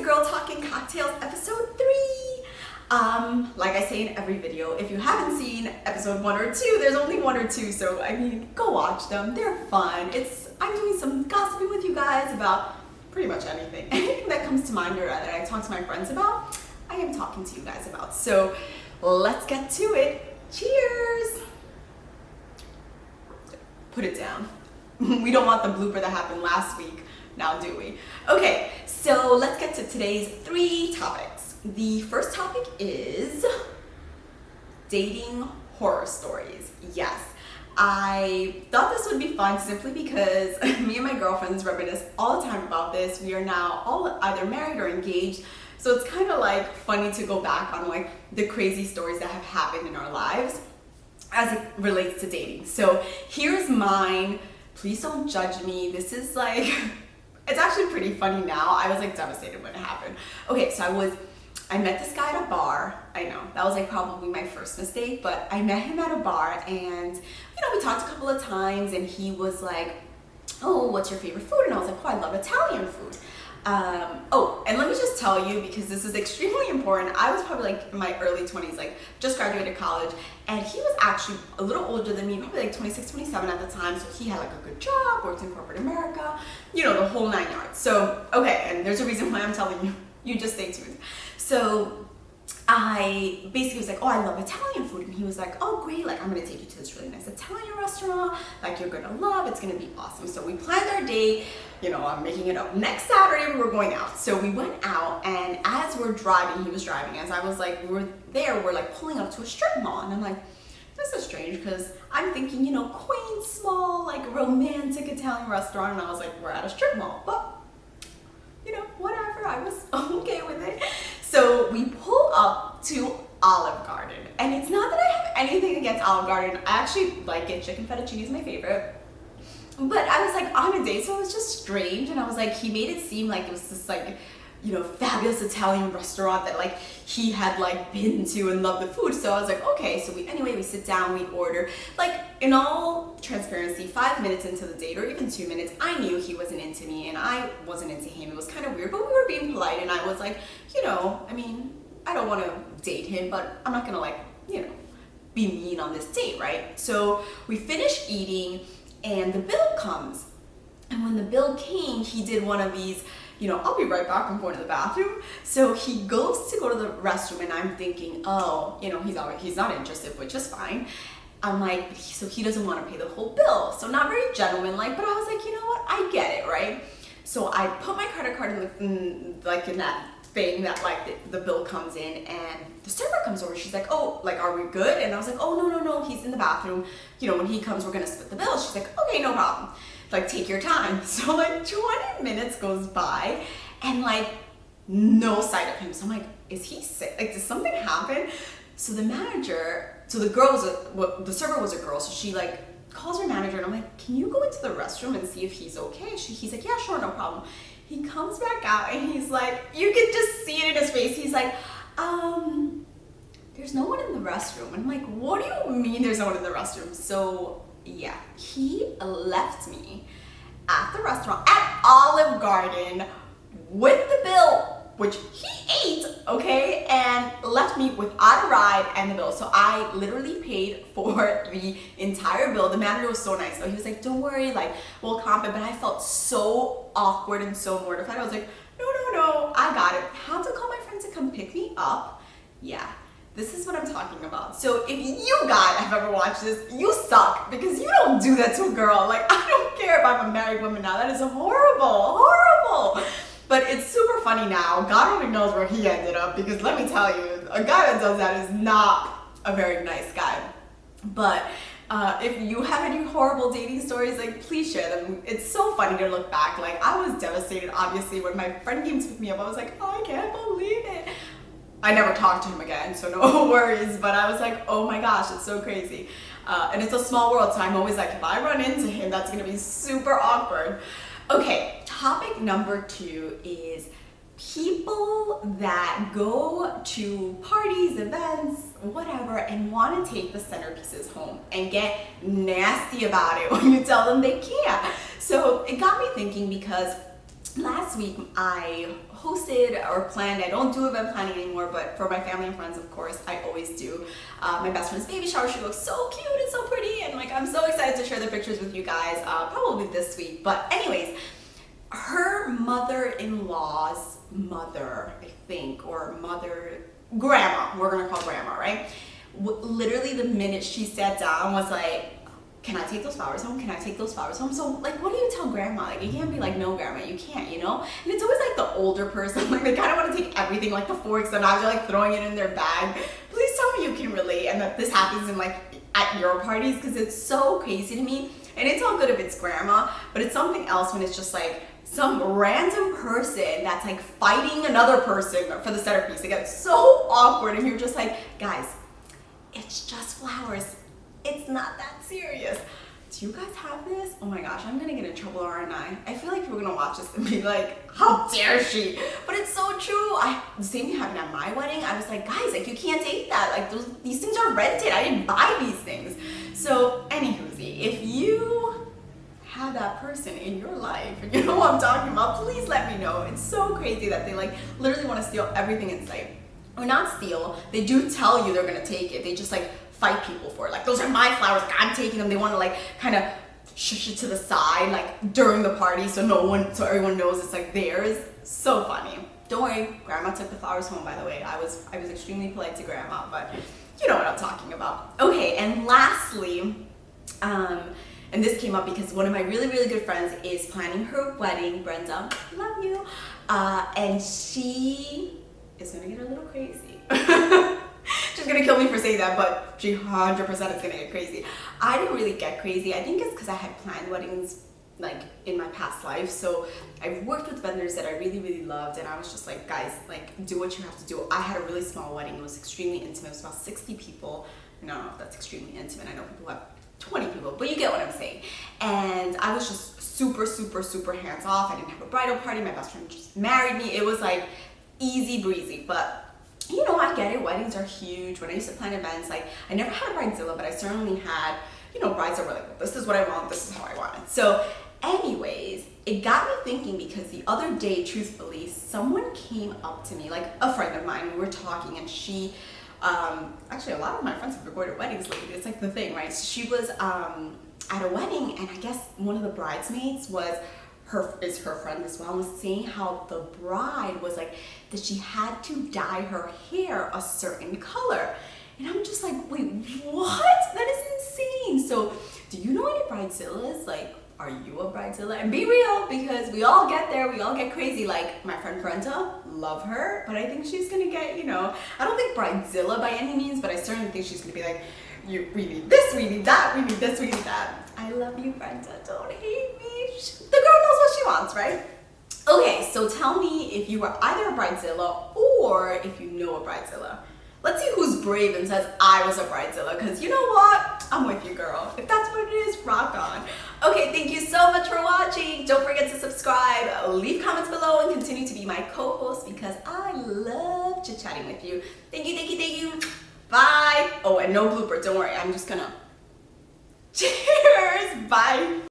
girl talking cocktails episode 3. Like I say in every video, if you haven't seen episode 1 or 2, there's only 1 or 2, so I mean, go watch them. They're fun. I'm doing some gossiping with you guys about pretty much anything. Anything that comes to mind or that I talk to my friends about, I am talking to you guys about. So let's get to it. Cheers! Put it down. We don't want the blooper that happened last week, now do we? Okay, so let's get to today's 3 topics. The first topic is dating horror stories. Yes, I thought this would be fun simply because me and my girlfriends reminisce all the time about this. We are now all either married or engaged, so it's kind of like funny to go back on like the crazy stories that have happened in our lives as it relates to dating. So here's mine. Please don't judge me. This is like, it's actually pretty funny now. I was like devastated when it happened. Okay, so I met this guy at a bar. I know, that was like probably my first mistake, but I met him at a bar and, you know, we talked a couple of times and he was like, oh, what's your favorite food? And I was like, oh, I love Italian food. Oh, and let me just tell you, because this is extremely important, I was probably like in my early 20s, like just graduated college, and he was actually a little older than me, probably like 26, 27 at the time, so he had like a good job, worked in corporate America, you know, the whole 9 yards. So, okay, and there's a reason why I'm telling you, you just stay tuned. So, I basically was like, oh, I love Italian food, and he was like, oh, great, like I'm gonna take you to this really nice Italian restaurant, like you're gonna love, it's gonna be awesome. So we planned our date, you know, I'm making it up. Next Saturday we were going out. So we went out, and as we're driving, he was driving, as I was like, we're like pulling up to a strip mall, and I'm like, this is strange, because I'm thinking, you know, quaint, small, like romantic Italian restaurant, and I was like, we're at a strip mall, but you know, whatever, I was okay with it. So we pull up to Olive Garden, and it's not that I have anything against Olive Garden. I actually like it. Chicken fettuccine is my favorite. But I was like on a date, so it was just strange, and I was like, he made it seem like it was this like, you know, fabulous Italian restaurant that like he had like been to and loved the food. So I was like, okay, so we sit down, we order. Like, in all transparency, 5 minutes into the date, or even 2 minutes, I knew he wasn't into me and I wasn't into him. It was kind of weird, but we were being polite, and I was like, you know, I mean, I don't want to date him, but I'm not gonna like, you know, be mean on this date, right? So we finished eating and the bill comes. And when the bill came, he did one of these, you know, I'll be right back, I'm going to the bathroom. So he goes to go to the restroom, and I'm thinking, oh, you know, he's not interested, which is fine. I'm like, so he doesn't want to pay the whole bill. So not very gentleman-like, but I was like, you know what, I get it, right? So I put my credit card in that thing that like the bill comes in, and the server comes over. She's like, oh, like, are we good? And I was like, oh, no, he's in the bathroom. You know, when he comes, we're gonna split the bill. She's like, okay, no problem. Like, take your time. So like 20 minutes goes by and like no sight of him. So I'm like, is he sick? Like, did something happen? So the manager, so the server was a girl, so she like calls her manager, and I'm like, can you go into the restroom and see if he's okay? He's like, yeah, sure, no problem. He comes back out, and he's like, you can just see it in his face. He's like, there's no one in the restroom. And I'm like, what do you mean there's no one in the restroom? So yeah, he left me at the restaurant at Olive Garden with the bill, which he ate, okay, and left me without a ride and the bill. So I literally paid for the entire bill. The manager was so nice, though. He was like, don't worry, like, we'll comp it. But I felt so awkward and so mortified. I was like, no, I got it. Had to call my friend to come pick me up. Yeah, this is what I'm talking about. So if you guys have ever watched this, you suck, because you don't do that to a girl. Like, I don't care if I'm a married woman now. That is horrible. But it's super funny now. God only knows where he ended up, because let me tell you, a guy that does that is not a very nice guy. But if you have any horrible dating stories, like, please share them. It's so funny to look back. Like, I was devastated, obviously, when my friend came to pick me up. I was like, oh, I can't believe it. I never talked to him again, so no worries. But I was like, oh my gosh, it's so crazy. And it's a small world, so I'm always like, if I run into him, that's gonna be super awkward. Okay, topic number 2 is people that go to parties, events, whatever, and want to take the centerpieces home and get nasty about it when you tell them they can't. So it got me thinking, because last week I hosted or planned, I don't do event planning anymore, but for my family and friends, of course, I always do. My best friend's baby shower. She looks so cute and so pretty, and like I'm so excited to share the pictures with you guys, probably this week. But anyways, her mother-in-law's mother, I think, or grandma, we're gonna call grandma, right? Literally the minute she sat down was like, can I take those flowers home? Can I take those flowers home? So like, what do you tell grandma? Like, you can't be like, no grandma, you can't, you know? And it's always like the older person, like they kind of want to take everything, like the forks and knives, they're like throwing it in their bag. Please tell me you can relate and that this happens in like at your parties, because it's so crazy to me. And it's all good if it's grandma, but it's something else when it's just like some random person that's like fighting another person for the centerpiece. It gets so awkward and you're just like, guys, it's just flowers. It's not that serious. Do you guys have this? Oh my gosh, I'm gonna get in trouble, aren't I? I feel like people are gonna watch this and be like, how dare she? But it's so true. The same thing happened at my wedding. I was like, guys, like you can't take that. Like these things are rented. I didn't buy these things. So anywhoosie, if you have that person in your life and you know what I'm talking about, please let me know. It's so crazy that they like literally want to steal everything in sight. Or not steal, they do tell you they're gonna take it. They just like fight people for it. Like, those are my flowers, like, I'm taking them. They want to like kind of shush it to the side like during the party so everyone knows it's like theirs. So funny. Don't worry, grandma took the flowers home, by the way. I was extremely polite to grandma, but you know what I'm talking about. Okay, and lastly, and this came up because one of my really good friends is planning her wedding. Brenda, love you. And she is gonna get a little crazy. She's gonna kill me for saying that, but she 100% is gonna get crazy. I didn't really get crazy. I think it's because I had planned weddings like in my past life. So I've worked with vendors that I really loved, and I was just like, guys, like do what you have to do. I had a really small wedding. It was extremely intimate. It was about 60 people. I don't know if that's extremely intimate. I know people have 20 people, but you get what I'm saying. And I was just super hands off. I didn't have a bridal party. My best friend just married me. It was like easy breezy, but you know, I get it. Weddings are huge. When I used to plan events, like I never had a bridezilla, but I certainly had, you know, brides that were like, this is what I want, this is how I want it. So anyways, it got me thinking because the other day, truthfully, someone came up to me, like a friend of mine, we were talking, and she, actually a lot of my friends have recorded weddings lately. It's like the thing, right? So she was at a wedding, and I guess one of the bridesmaids is her friend as well, was saying how the bride was like that she had to dye her hair a certain color. And I'm just like, wait, what? That is insane. So do you know any bridezillas? Like, are you a bridezilla? And be real, because we all get there, we all get crazy. Like my friend Brenda, love her, but I think she's gonna get, you know, I don't think bridezilla by any means, but I certainly think she's gonna be like, we need this, we need that, we need this, we need that. I love you, Brenda, don't hate me. The girl knows what she wants, right? Okay, so tell me if you are either a bridezilla or if you know a bridezilla. Let's see who's brave and says, I was a bridezilla, because you know what? I'm with you, girl. If that's what it is, rock on. Okay, thank you so much for watching. Don't forget to subscribe, leave comments below, and continue to be my co-host because I love chit-chatting with you. Thank you. Bye. Oh, and no blooper, don't worry. I'm just gonna... Cheers! Bye!